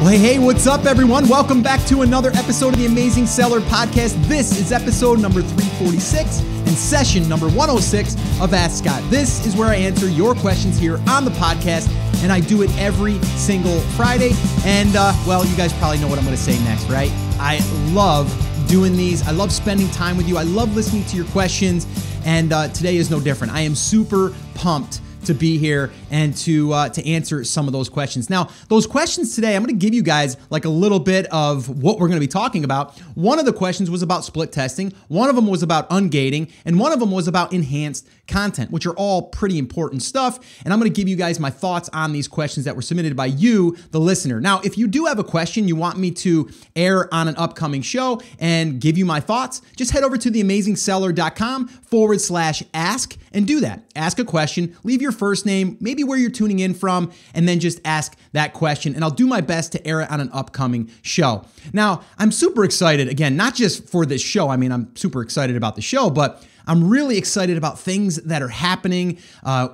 Well, hey, what's up, everyone? Welcome back to another episode of the Amazing Seller Podcast. This is episode number 346 and session number 106 of Ask Scott. This is where I answer your questions here on the podcast, and I do it every single Friday. And, well, you guys probably know what I'm going to say next, right? I love doing these. I love spending time with you. I love listening to your questions, and today is no different. I am super pumped to be here and to answer some of those questions. Now, those questions today, I'm going to give you guys like a little bit of what we're going to be talking about. One of the questions was about split testing. One of them was about ungating, and one of them was about enhanced content, which are all pretty important stuff. And I'm going to give you guys my thoughts on these questions that were submitted by you, the listener. Now, if you do have a question you want me to air on an upcoming show and give you my thoughts, just head over to theamazingseller.com/ask and do that. Ask a question, leave your first name, maybe where you're tuning in from, and then just ask that question. And I'll do my best to air it on an upcoming show. Now, I'm super excited, again, not just for this show. I mean, I'm super excited about the show, but I'm really excited about things that are happening,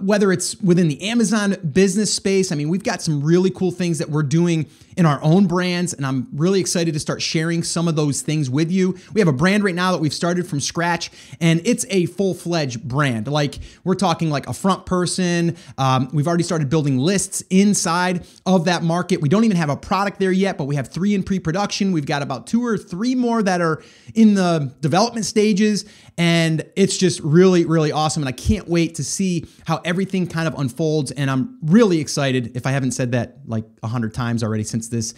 whether it's within the Amazon business space. I mean, we've got some really cool things that we're doing in our own brands, and I'm really excited to start sharing some of those things with you. We have a brand right now that we've started from scratch, and it's a full-fledged brand. Like, we're talking like a front person. We've already started building lists inside of that market. We don't even have a product there yet, but we have 3 in pre-production. We've got about 2 or 3 more that are in the development stages, and it's just really, really awesome. And I can't wait to see how everything kind of unfolds. And I'm really excited, if I haven't said that like 100 times already since this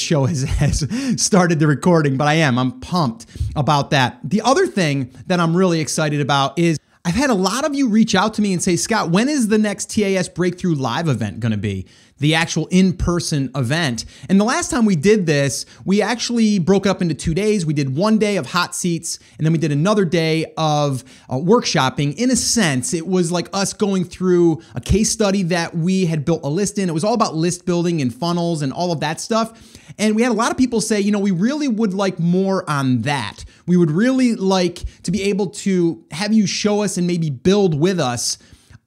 show has started the recording, but I'm pumped about that. The other thing that I'm really excited about is I've had a lot of you reach out to me and say, Scott, when is the next TAS Breakthrough Live event going to be? The actual in-person event. And the last time we did this, we actually broke it up into 2 days. We did 1 day of hot seats, and then we did another day of workshopping. In a sense, it was like us going through a case study that we had built a list in. It was all about list building and funnels and all of that stuff. And we had a lot of people say, you know, we really would like more on that. We would really like to be able to have you show us and maybe build with us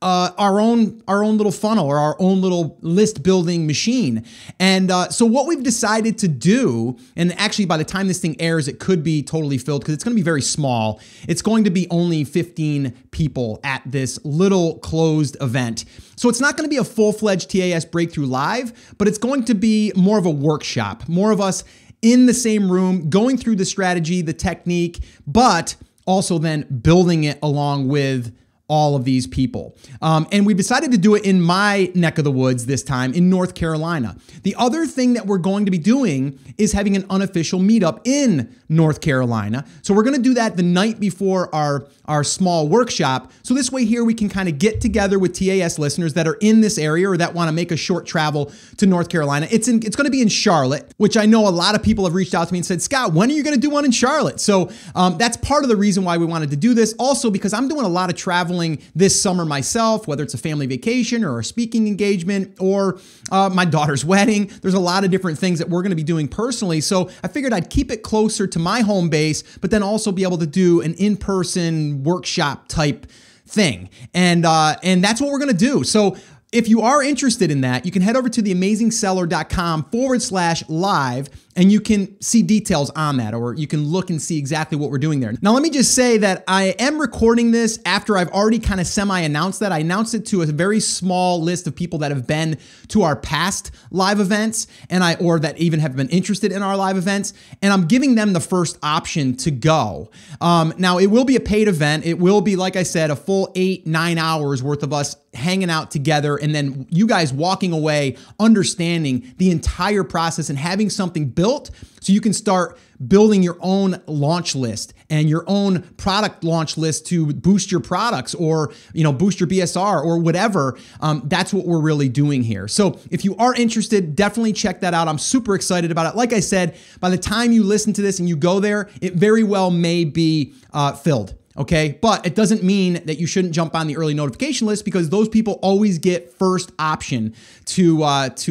our own little funnel or our own little list building machine. And so what we've decided to do, and actually by the time this thing airs, it could be totally filled because it's going to be very small. It's going to be only 15 people at this little closed event. So it's not going to be a full-fledged TAS Breakthrough Live, but it's going to be more of a workshop, more of us in the same room, going through the strategy, the technique, but also then building it along with all of these people. And we decided to do it in my neck of the woods this time in North Carolina. The other thing that we're going to be doing is having an unofficial meetup in North Carolina. So we're going to do that the night before our small workshop. So this way here we can kind of get together with TAS listeners that are in this area or that want to make a short travel to North Carolina. It's going to be in Charlotte, which I know a lot of people have reached out to me and said, Scott, when are you going to do one in Charlotte? So that's part of the reason why we wanted to do this. Also because I'm doing a lot of traveling this summer myself, whether it's a family vacation or a speaking engagement or my daughter's wedding. There's a lot of different things that we're going to be doing personally. So I figured I'd keep it closer to my home base, but then also be able to do an in-person workshop type thing. And that's what we're going to do. So if you are interested in that, you can head over to theamazingseller.com/live and you can see details on that, or you can look and see exactly what we're doing there. Now, let me just say that I am recording this after I've already kind of semi-announced that. I announced it to a very small list of people that have been to our past live events or that even have been interested in our live events, and I'm giving them the first option to go. Now, it will be a paid event. It will be, like I said, a full 8-9 hours worth of us hanging out together, and then you guys walking away understanding the entire process and having something built so you can start building your own launch list and your own product launch list to boost your products or, boost your BSR or whatever. That's what we're really doing here. So if you are interested, definitely check that out. I'm super excited about it. Like I said, by the time you listen to this and you go there, it very well may be filled. Okay, but it doesn't mean that you shouldn't jump on the early notification list, because those people always get first option to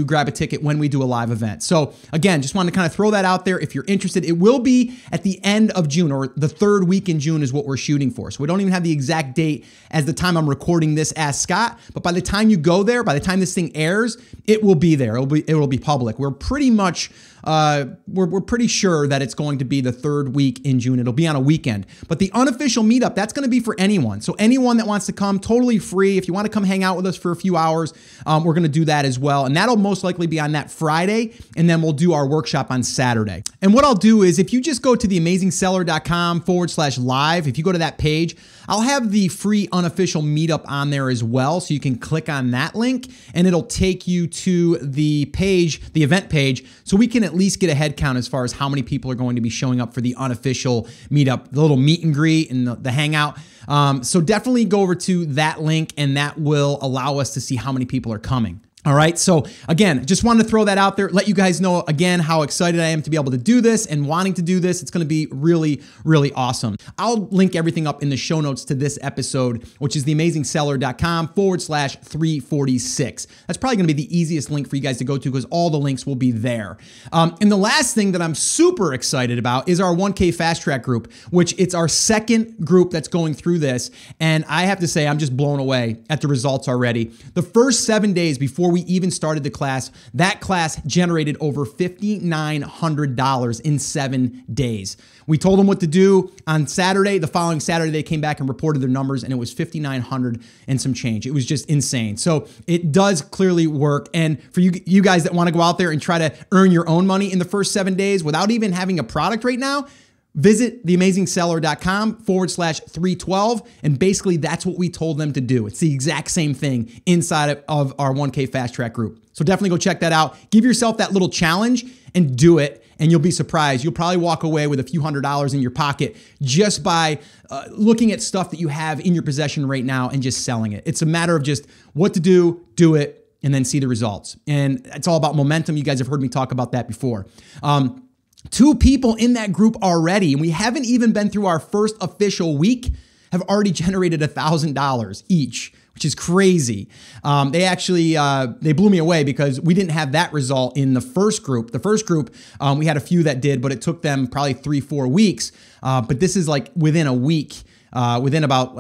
grab a ticket when we do a live event. So again, just wanted to kind of throw that out there. If you're interested, it will be at the end of June, or the third week in June is what we're shooting for. So we don't even have the exact date as the time I'm recording this Ask Scott, but by the time you go there, by the time this thing airs, it will be there. It will be public. We're pretty much we're pretty sure that it's going to be the third week in June. It'll be on a weekend. But the unofficial meetup, that's going to be for anyone. So anyone that wants to come, totally free. If you want to come hang out with us for a few hours, we're going to do that as well. And that'll most likely be on that Friday. And then we'll do our workshop on Saturday. And what I'll do is, if you just go to theamazingseller.com/live, if you go to that page, I'll have the free unofficial meetup on there as well. So you can click on that link and it'll take you to the page, the event page, so we can at least get a head count as far as how many people are going to be showing up for the unofficial meetup, the little meet and greet and the hangout. So definitely go over to that link and that will allow us to see how many people are coming. All right. So again, just wanted to throw that out there, let you guys know again how excited I am to be able to do this and wanting to do this. It's going to be really, really awesome. I'll link everything up in the show notes to this episode, which is theamazingseller.com/346. That's probably going to be the easiest link for you guys to go to, because all the links will be there. And the last thing that I'm super excited about is our 1K Fast Track group, which it's our second group that's going through this. And I have to say, I'm just blown away at the results already. The first 7 days before we even started the class, that class generated over $5,900 in 7 days. We told them what to do on Saturday. The following Saturday, they came back and reported their numbers, and it was $5,900 and some change. It was just insane. So it does clearly work. And for you guys that want to go out there and try to earn your own money in the first 7 days without even having a product right now, visit theamazingseller.com/312. And basically that's what we told them to do. It's the exact same thing inside of our 1K Fast Track group. So definitely go check that out. Give yourself that little challenge and do it. And you'll be surprised. You'll probably walk away with a few $100s in your pocket just by looking at stuff that you have in your possession right now and just selling it. It's a matter of just what to do it, and then see the results. And it's all about momentum. You guys have heard me talk about that before. 2 people in that group already, and we haven't even been through our first official week, have already generated $1,000 each, which is crazy. They actually, they blew me away because we didn't have that result in the first group. The first group, we had a few that did, but it took them probably 3-4 weeks. But this is like within a week, within about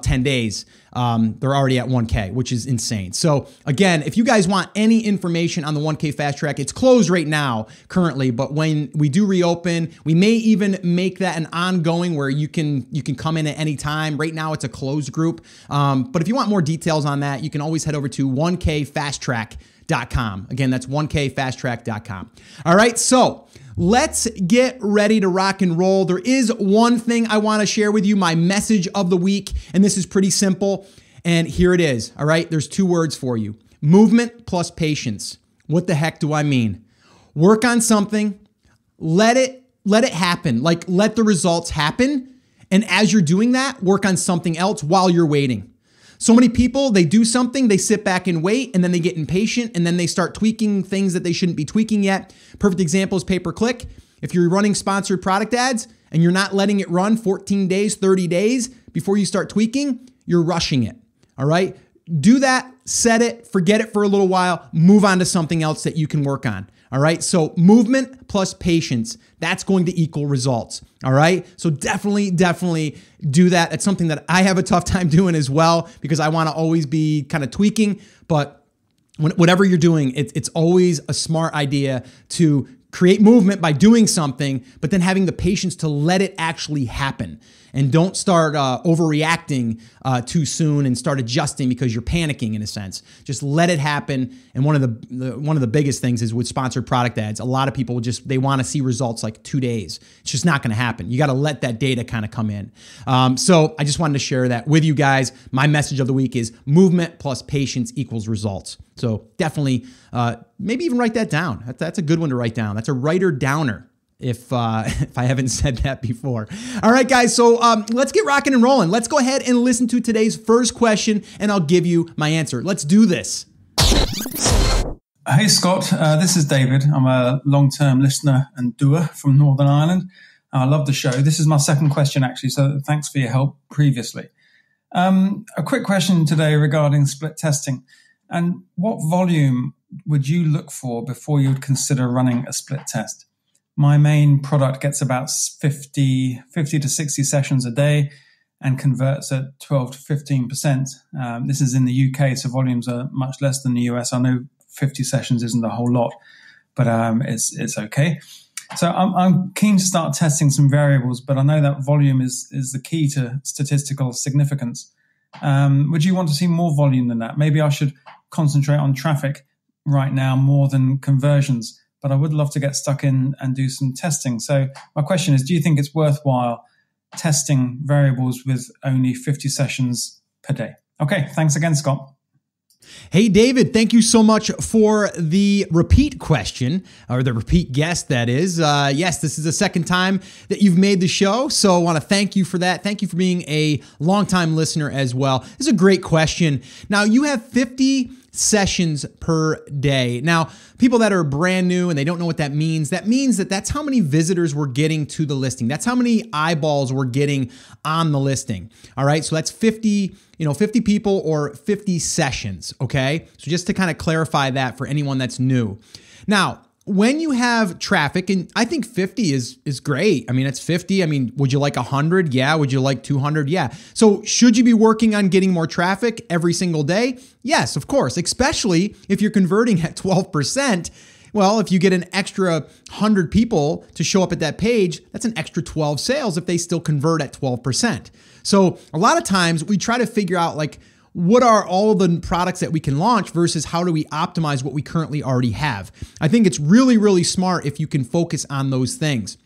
10 days, they're already at 1K, which is insane. So again, if you guys want any information on the 1K Fast Track, it's closed right now currently, but when we do reopen, we may even make that an ongoing where you can come in at any time. Right now it's a closed group. But if you want more details on that, you can always head over to 1kfasttrack.com. Again, that's 1kfasttrack.com. All right. So let's get ready to rock and roll. There is one thing I want to share with you, my message of the week, and this is pretty simple, and here it is, all right? There's 2 words for you: movement plus patience. What the heck do I mean? Work on something, let it happen, like let the results happen, and as you're doing that, work on something else while you're waiting. So many people, they do something, they sit back and wait, and then they get impatient, and then they start tweaking things that they shouldn't be tweaking yet. Perfect example is pay-per-click. If you're running sponsored product ads and you're not letting it run 14 days, 30 days before you start tweaking, you're rushing it, all right? Do that, set it, forget it for a little while, move on to something else that you can work on. All right. So movement plus patience, that's going to equal results. All right. So definitely do that. It's something that I have a tough time doing as well, because I want to always be kind of tweaking. But whatever you're doing, it's always a smart idea to create movement by doing something, but then having the patience to let it actually happen. And don't start overreacting too soon and start adjusting because you're panicking in a sense. Just let it happen. And one of the biggest things is with sponsored product ads. A lot of people they want to see results like 2 days. It's just not going to happen. You got to let that data kind of come in. So I just wanted to share that with you guys. My message of the week is movement plus patience equals results. So definitely, maybe even write that down. That's a good one to write down. That's a writer downer, if I haven't said that before. All right, guys. So let's get rocking and rolling. Let's go ahead and listen to today's first question, and I'll give you my answer. Let's do this. Hey, Scott. This is David. I'm a long-term listener and doer from Northern Ireland. I love the show. This is my second question, actually, so thanks for your help previously. A quick question today regarding split testing. And what volume would you look for before you would consider running a split test? My main product gets about 50 to 60 sessions a day and converts at 12 to 15%. This is in the UK, so volumes are much less than the US. I know 50 sessions isn't a whole lot, but it's okay. So I'm keen to start testing some variables, but I know that volume is the key to statistical significance. Would you want to see more volume than that? Maybe I should concentrate on traffic right now more than conversions, but I would love to get stuck in and do some testing. So my question is, do you think it's worthwhile testing variables with only 50 sessions per day? Okay, thanks again, Scott. Hey, David, thank you so much for the repeat question, or the repeat guest, that is. Yes, this is the second time that you've made the show, so I want to thank you for that. Thank you for being a longtime listener as well. This is a great question. Now, you have 50 sessions per day. Now, people that are brand new and they don't know what that means that that's how many visitors we're getting to the listing. That's how many eyeballs we're getting on the listing. All right, so that's 50 people or 50 sessions, okay? So just to kind of clarify that for anyone that's new. Now, when you have traffic, and I think 50 is great. I mean, it's 50. I mean, would you like 100? Yeah. Would you like 200? Yeah. So should you be working on getting more traffic every single day? Yes, of course, especially if you're converting at 12%. Well, if you get an extra 100 people to show up at that page, that's an extra 12 sales if they still convert at 12%. So a lot of times we try to figure out, like, what are all of the products that we can launch versus how do we optimize what we currently already have. I think it's really, really smart if you can focus on those things.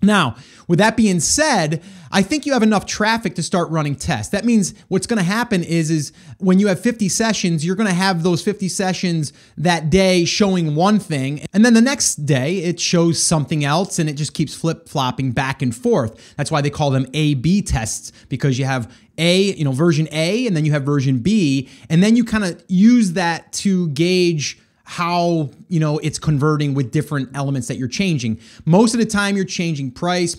Now, with that being said, I think you have enough traffic to start running tests. That means what's going to happen is when you have 50 sessions, you're going to have those 50 sessions that day showing one thing, and then the next day it shows something else, and it just keeps flip-flopping back and forth. That's why they call them A/B tests, because you have version A, and then you have version B, and then you kind of use that to gauge how it's converting with different elements that you're changing. Most of the time you're changing price.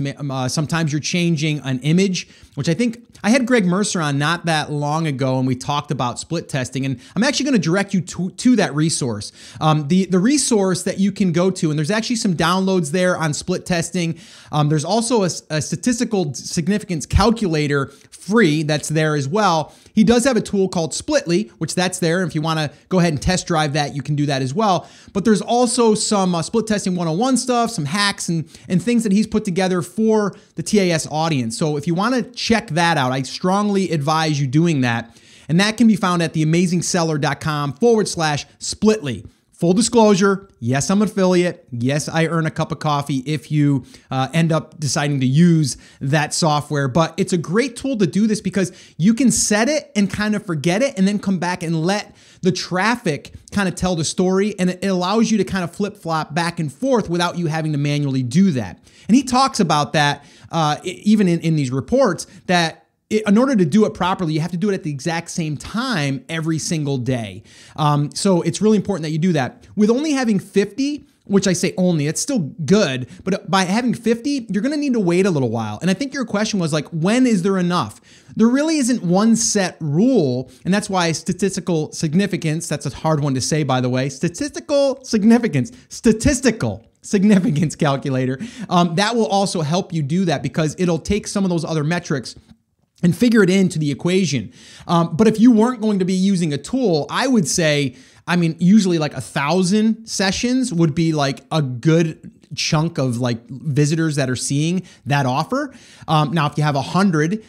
Sometimes you're changing an image, which I think I had Greg Mercer on not that long ago, and we talked about split testing. And I'm actually going to direct you to that resource. The resource that you can go to, and there's actually some downloads there on split testing. There's also a statistical significance calculator free that's there as well. He does have a tool called Splitly, which that's there. If you want to go ahead and test drive that, you can do that as well. But there's also some split testing 101 stuff, some hacks and things that he's put together for the TAS audience. So if you want to check that out, I strongly advise you doing that. And that can be found at theamazingseller.com/Splitly. Full disclosure, yes, I'm an affiliate. Yes, I earn a cup of coffee if you end up deciding to use that software. But it's a great tool to do this because you can set it and kind of forget it and then come back and let the traffic kind of tell the story. And it allows you to kind of flip-flop back and forth without you having to manually do that. And he talks about that even in these reports, that in order to do it properly, you have to do it at the exact same time every single day. So it's really important that you do that. With only having 50, which I say only, it's still good, but by having 50, you're gonna need to wait a little while. And I think your question was like, when is there enough? There really isn't one set rule, and that's why statistical significance, that's a hard one to say, by the way, statistical significance calculator, that will also help you do that because it'll take some of those other metrics and figure it into the equation. But if you weren't going to be using a tool, I would say, usually like 1,000 sessions would be like a good chunk of like visitors that are seeing that offer. Now, if you have 100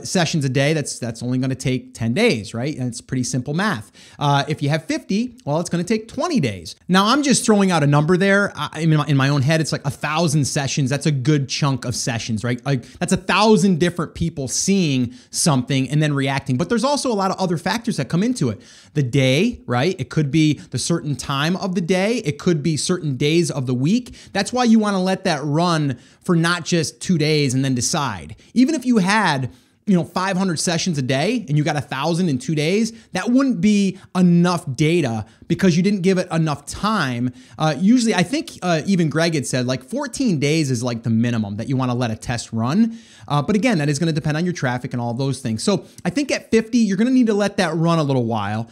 sessions a day, that's only going to take 10 days, right? And it's pretty simple math. If you have 50, well, it's going to take 20 days. Now, I'm just throwing out a number there. In my own head, it's like 1,000 sessions. That's a good chunk of sessions, right? Like that's 1,000 different people seeing something and then reacting. But there's also a lot of other factors that come into it. The day, right? It could be the certain time of the day. It could be certain days of the week. That's why you want to let that run for not just 2 days and then decide. Even if you had 500 sessions a day and you got 1,000 in 2 days, that wouldn't be enough data because you didn't give it enough time. Usually, I think even Greg had said like 14 days is like the minimum that you want to let a test run. But again, that is going to depend on your traffic and all those things. So I think at 50, you're going to need to let that run a little while.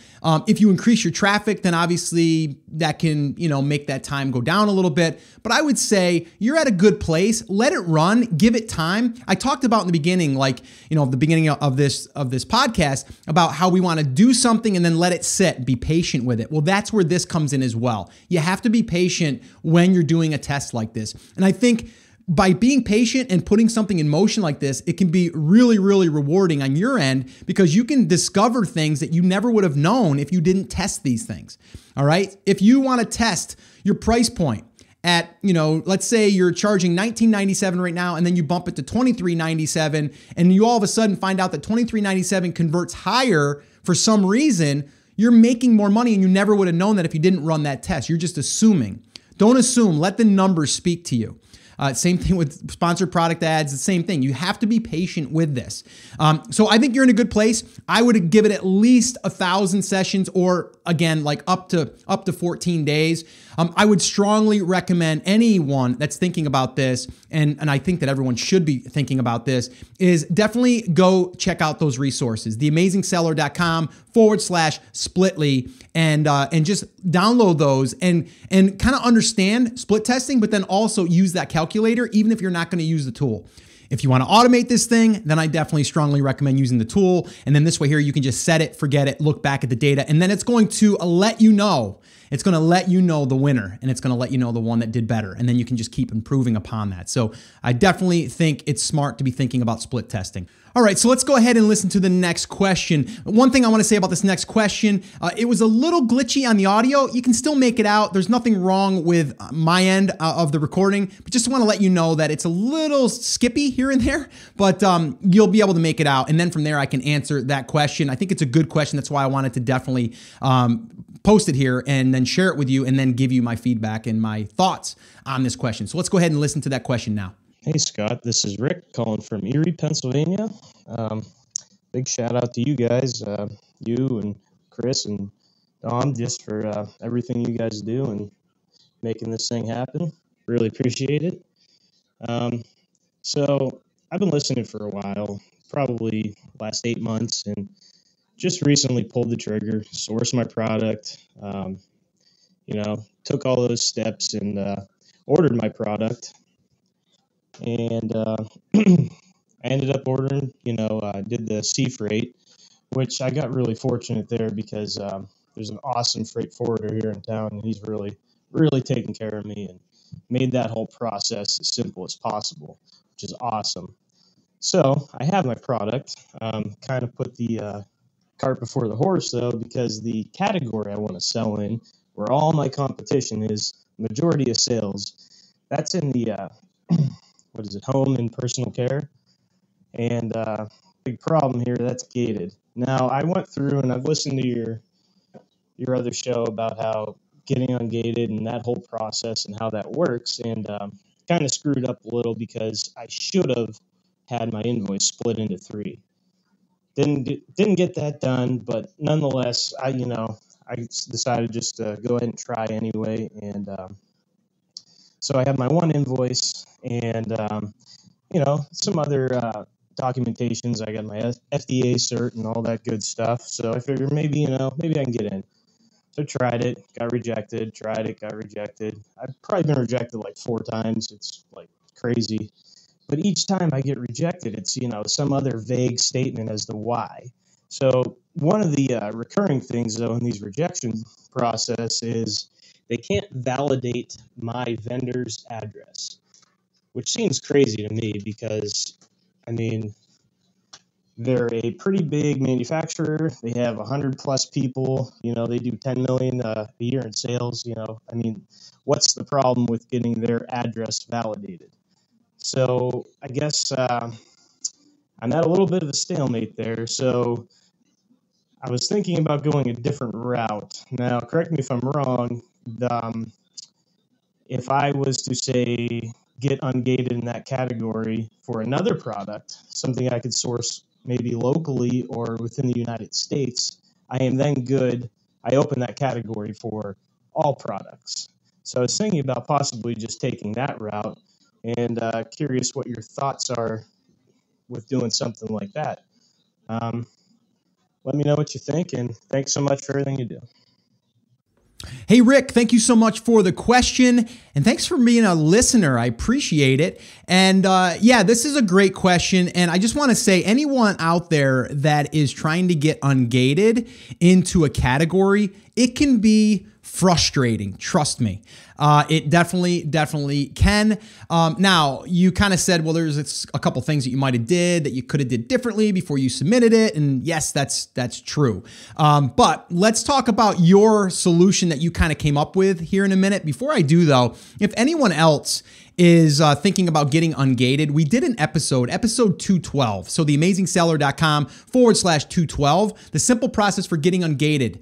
If you increase your traffic, then obviously that can, make that time go down a little bit. But I would say you're at a good place. Let it run, give it time. I talked about in the beginning, the beginning of this podcast about how we want to do something and then let it sit, be patient with it. Well, that's where this comes in as well. You have to be patient when you're doing a test like this. And I think by being patient and putting something in motion like this, it can be really, really rewarding on your end because you can discover things that you never would have known if you didn't test these things. All right. If you want to test your price point at, let's say you're charging $19.97 right now, and then you bump it to $23.97, and you all of a sudden find out that $23.97 converts higher for some reason, you're making more money and you never would have known that if you didn't run that test. You're just assuming. Don't assume. Let the numbers speak to you. Same thing with sponsored product ads, the same thing. You have to be patient with this. So I think you're in a good place. I would give it at least 1,000 sessions or again, like up to 14 days. I would strongly recommend anyone that's thinking about this, and I think that everyone should be thinking about this, is definitely go check out those resources, theamazingseller.com/Splitly, and just download those and kind of understand split testing, but then also use that calculator, even if you're not going to use the tool. If you want to automate this thing, then I definitely strongly recommend using the tool. And then this way here, you can just set it, forget it, look back at the data, and then it's going to let you know. It's going to let you know the winner, and it's going to let you know the one that did better. And then you can just keep improving upon that. So I definitely think it's smart to be thinking about split testing. All right, so let's go ahead and listen to the next question. One thing I want to say about this next question, it was a little glitchy on the audio. You can still make it out. There's nothing wrong with my end of the recording, but just want to let you know that it's a little skippy here and there, but you'll be able to make it out. And then from there, I can answer that question. I think it's a good question. That's why I wanted to definitely post it here and then share it with you and then give you my feedback and my thoughts on this question. So let's go ahead and listen to that question now. Hey, Scott, this is Rick calling from Erie, Pennsylvania. Big shout out to you guys, you and Chris and Dom, just for everything you guys do and making this thing happen. Really appreciate it. So I've been listening for a while, probably last 8 months, and just recently pulled the trigger, sourced my product, took all those steps and ordered my product. And I ended up ordering, did the sea freight, which I got really fortunate there because there's an awesome freight forwarder here in town, and he's really, really taken care of me and made that whole process as simple as possible, which is awesome. So I have my product, kind of put the cart before the horse, though, because the category I want to sell in, where all my competition is, majority of sales, that's in the home and personal care. And big problem here, that's gated. Now, I went through and I've listened to your other show about how getting ungated and that whole process and how that works, and kind of screwed up a little because I should have had my invoice split into 3. Didn't get that done, but nonetheless, I decided just to go ahead and try anyway, and so I have my one invoice and, some other documentations. I got my FDA cert and all that good stuff. So I figured maybe I can get in. So tried it, got rejected, tried it, got rejected. I've probably been rejected like 4 times. It's like crazy. But each time I get rejected, it's, some other vague statement as to why. So one of the recurring things, though, in these rejection process is they can't validate my vendor's address, which seems crazy to me because, they're a pretty big manufacturer. They have 100 plus people. They do 10 million a year in sales. What's the problem with getting their address validated? So I guess I'm at a little bit of a stalemate there. So I was thinking about going a different route. Now, correct me if I'm wrong. If I was to say get ungated in that category for another product, something I could source maybe locally or within the United States, I am then good. I open that category for all products. So I was thinking about possibly just taking that route, and curious what your thoughts are with doing something like that. Um, Let me know what you think, and thanks so much for everything you do. Hey, Rick, thank you so much for the question, and thanks for being a listener. I appreciate it. And yeah, this is a great question, and I just want to say anyone out there that is trying to get ungated into a category, it can be frustrating. Trust me. It definitely can. Now, you kind of said, well, there's a couple things that you might have did that you could have did differently before you submitted it. And yes, that's true. But let's talk about your solution that you kind of came up with here in a minute. Before I do, though, if anyone else is thinking about getting ungated, we did an episode 212. So theamazingseller.com/212. The simple process for getting ungated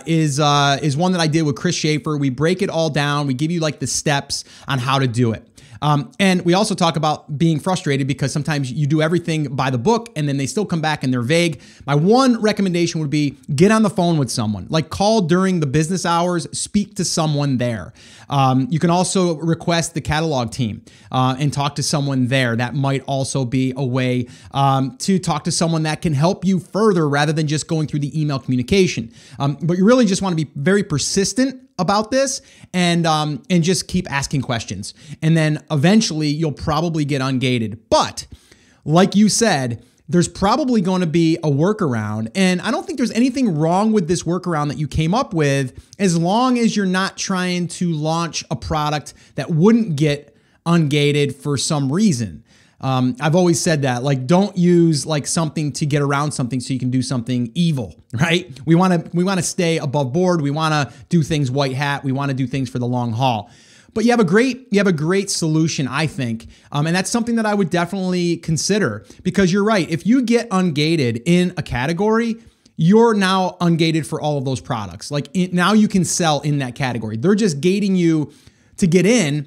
is one that I did with Chris Schaefer. We break it all down. We give you like the steps on how to do it. And we also talk about being frustrated because sometimes you do everything by the book and then they still come back and they're vague. My one recommendation would be get on the phone with someone, like call during the business hours, speak to someone there. You can also request the catalog team and talk to someone there. That might also be a way to talk to someone that can help you further rather than just going through the email communication. But you really just want to be very persistent about this and just keep asking questions. And then eventually you'll probably get ungated. But like you said, there's probably going to be a workaround. And I don't think there's anything wrong with this workaround that you came up with, as long as you're not trying to launch a product that wouldn't get ungated for some reason. I've always said that, like, don't use like something to get around something so you can do something evil, right? We want to stay above board. We want to do things white hat. We want to do things for the long haul. But you have a great solution, I think. And that's something that I would definitely consider, because you're right. If you get ungated in a category, you're now ungated for all of those products. Like now you can sell in that category. They're just gating you to get in.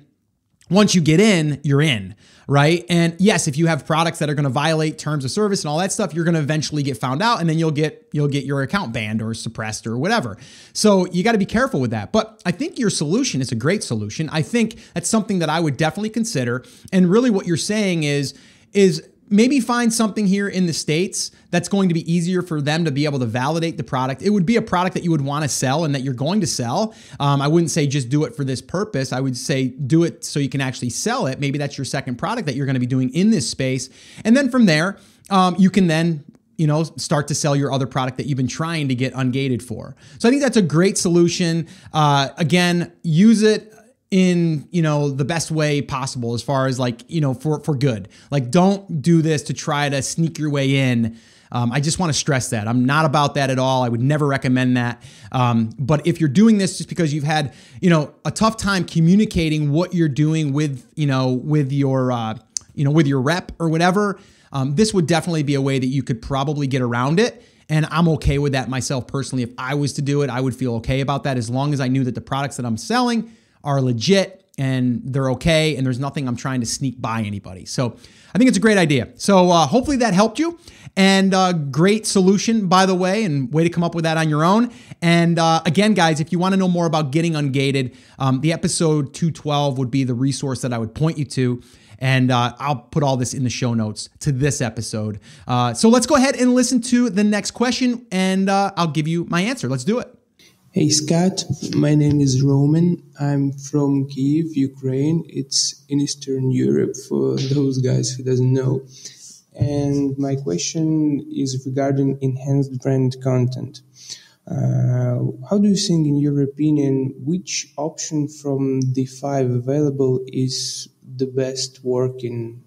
Once you get in, you're in, right? And yes, if you have products that are going to violate terms of service and all that stuff, you're going to eventually get found out, and then you'll get your account banned or suppressed or whatever. So you got to be careful with that. But I think your solution is a great solution. I think that's something that I would definitely consider. And really what you're saying is maybe find something here in the States that's going to be easier for them to be able to validate the product. It would be a product that you would want to sell and that you're going to sell. I wouldn't say just do it for this purpose. I would say do it so you can actually sell it. Maybe that's your second product that you're going to be doing in this space. And then from there, you can then start to sell your other product that you've been trying to get ungated for. So I think that's a great solution. Again, use it in, the best way possible, as far as like, for good. Like, don't do this to try to sneak your way in. I just want to stress that. I'm not about that at all. I would never recommend that. But if you're doing this just because you've had, a tough time communicating what you're doing with your rep or whatever, this would definitely be a way that you could probably get around it. And I'm okay with that myself personally. If I was to do it, I would feel okay about that, as long as I knew that the products that I'm selling are legit and they're okay, and there's nothing I'm trying to sneak by anybody. So I think it's a great idea. So hopefully that helped you, and great solution, by the way, and way to come up with that on your own. And again, guys, if you want to know more about getting ungated, the episode 212 would be the resource that I would point you to. And I'll put all this in the show notes to this episode. So let's go ahead and listen to the next question, and I'll give you my answer. Let's do it. Hey Scott, my name is Roman. I'm from Kyiv, Ukraine. It's in Eastern Europe for those guys who doesn't know. And my question is regarding enhanced brand content. How do you think, in your opinion, which option from the 5 available is the best working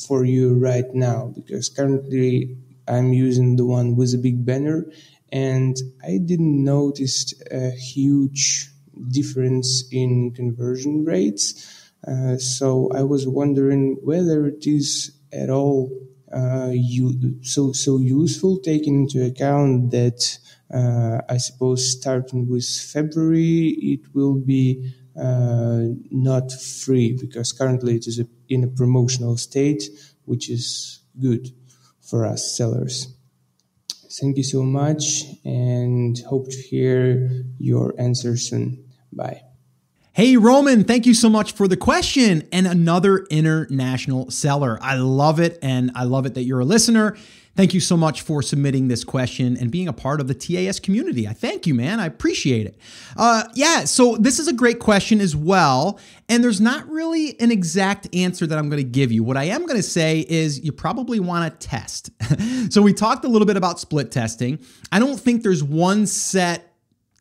for you right now? Because currently I'm using the one with a big banner, and I didn't notice a huge difference in conversion rates. So I was wondering whether it is at all so useful, taking into account that I suppose starting with February it will be not free, because currently it is in a promotional state, which is good for us sellers. Thank you so much, and hope to hear your answer soon. Bye. Hey, Roman, thank you so much for the question. And another international seller. I love it. And I love it that you're a listener. Thank you so much for submitting this question and being a part of the TAS community. I thank you, man. I appreciate it. So this is a great question as well. And there's not really an exact answer that I'm going to give you. What I am going to say is you probably want to test. So we talked a little bit about split testing. I don't think there's one set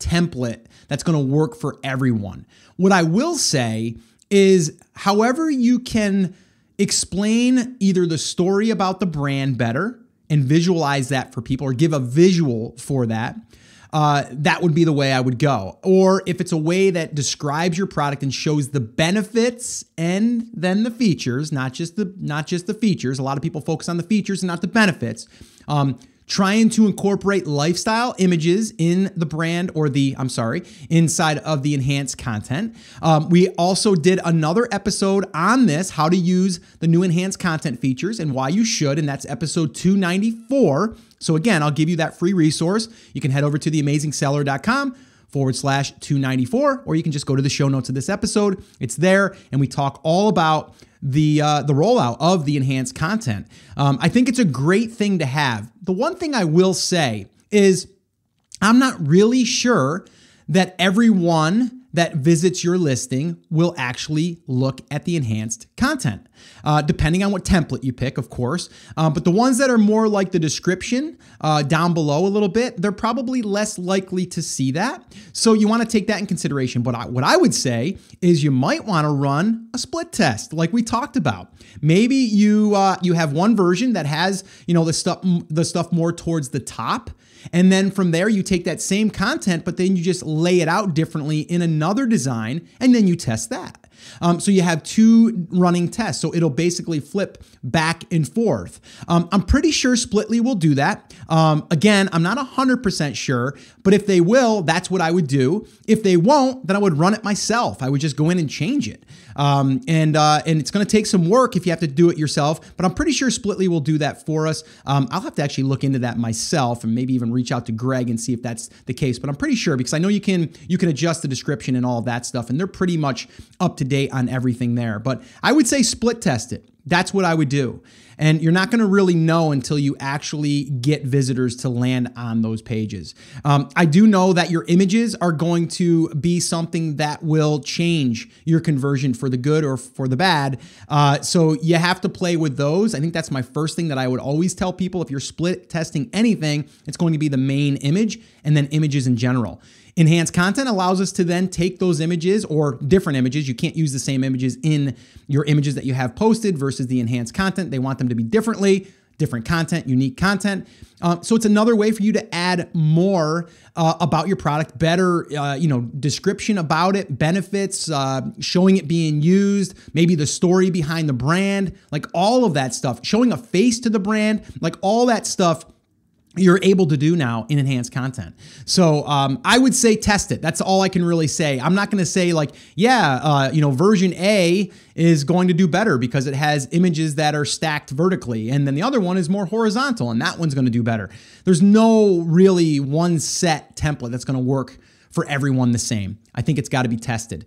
template that's going to work for everyone. What I will say is, however you can explain either the story about the brand better and visualize that for people, or give a visual for that, that would be the way I would go. Or if it's a way that describes your product and shows the benefits and then the features, not just the features. A lot of people focus on the features and not the benefits. Trying to incorporate lifestyle images in the brand inside of the enhanced content. We also did another episode on this, how to use the new enhanced content features and why you should, and that's episode 294. So again, I'll give you that free resource. You can head over to theamazingseller.com/294, or you can just go to the show notes of this episode. It's there, and we talk all about the rollout of the enhanced content. I think it's a great thing to have. The one thing I will say is I'm not really sure that everyone that visits your listing will actually look at the enhanced content, depending on what template you pick, of course. But the ones that are more like the description down below a little bit, they're probably less likely to see that. So you want to take that in consideration. But what I would say is you might want to run a split test like we talked about. Maybe you have one version that has the stuff more towards the top. And then from there, you take that same content, but then you just lay it out differently in another design, and then you test that. So you have two running tests. So it'll basically flip back and forth. I'm pretty sure Splitly will do that. Again, I'm not 100% sure, but if they will, that's what I would do. If they won't, then I would run it myself. I would just go in and change it. And it's going to take some work if you have to do it yourself, but I'm pretty sure Splitly will do that for us. I'll have to actually look into that myself and maybe even reach out to Greg and see if that's the case, but I'm pretty sure, because I know you can adjust the description and all of that stuff, and they're pretty much up to date on everything there. But I would say split test it. That's what I would do. And you're not going to really know until you actually get visitors to land on those pages. I do know that your images are going to be something that will change your conversion for the good or for the bad. So you have to play with those. I think that's my first thing that I would always tell people. If you're split testing anything, it's going to be the main image and then images in general. Enhanced content allows us to then take those images or different images. You can't use the same images in your images that you have posted versus the enhanced content. They want them to be different content, unique content. So it's another way for you to add more about your product, better, description about it, benefits, showing it being used, maybe the story behind the brand, like all of that stuff, showing a face to the brand, like all that stuff you're able to do now in enhanced content. So I would say test it. That's all I can really say. I'm not going to say version A is going to do better because it has images that are stacked vertically, and then the other one is more horizontal, and that one's going to do better. There's no really one set template that's going to work for everyone the same. I think it's got to be tested.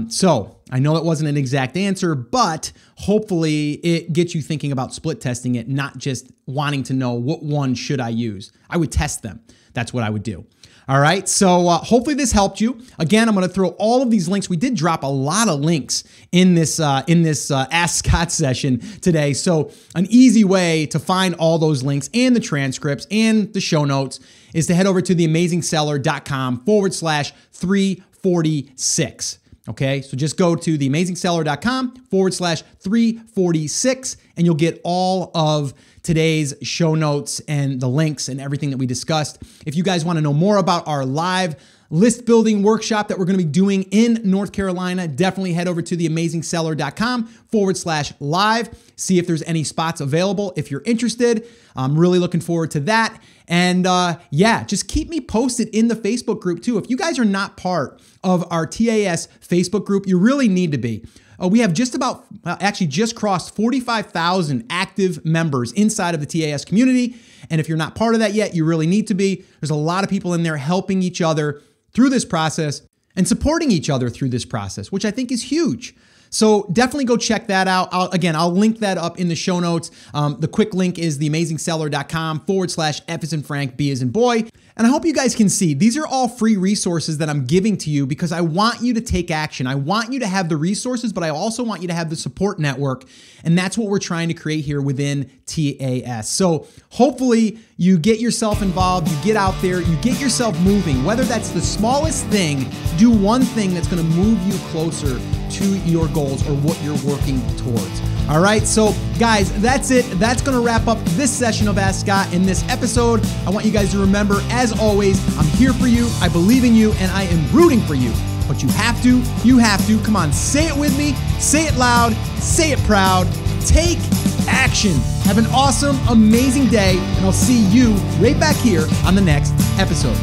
So I know that wasn't an exact answer, but hopefully it gets you thinking about split testing it, not just wanting to know what one should I use. I would test them. That's what I would do. All right. So hopefully this helped you. Again, I'm going to throw all of these links. We did drop a lot of links in this Ask Scott session today. So an easy way to find all those links and the transcripts and the show notes is to head over to theamazingseller.com/346. Okay, so just go to theamazingseller.com/346 and you'll get all of today's show notes and the links and everything that we discussed. If you guys want to know more about our live list building workshop that we're going to be doing in North Carolina, definitely head over to theamazingseller.com/live. See if there's any spots available if you're interested. I'm really looking forward to that. And yeah, just keep me posted in the Facebook group too. If you guys are not part of our TAS Facebook group, you really need to be. We have just crossed 45,000 active members inside of the TAS community. And if you're not part of that yet, you really need to be. There's a lot of people in there helping each other through this process and supporting each other through this process, which I think is huge. So definitely go check that out. I'll link that up in the show notes. The quick link is theamazingseller.com/F as in Frank, B as in boy. And I hope you guys can see these are all free resources that I'm giving to you because I want you to take action. I want you to have the resources, but I also want you to have the support network. And that's what we're trying to create here within TAS. So hopefully you get yourself involved, you get out there, you get yourself moving. Whether that's the smallest thing, do one thing that's going to move you closer to your goals or what you're working towards. All right, so guys, that's it. That's going to wrap up this session of Ask Scott in this episode. I want you guys to remember, as always, I'm here for you, I believe in you, and I am rooting for you. But you have to, come on, say it with me, say it loud, say it proud, take action. Have an awesome, amazing day, and I'll see you right back here on the next episode.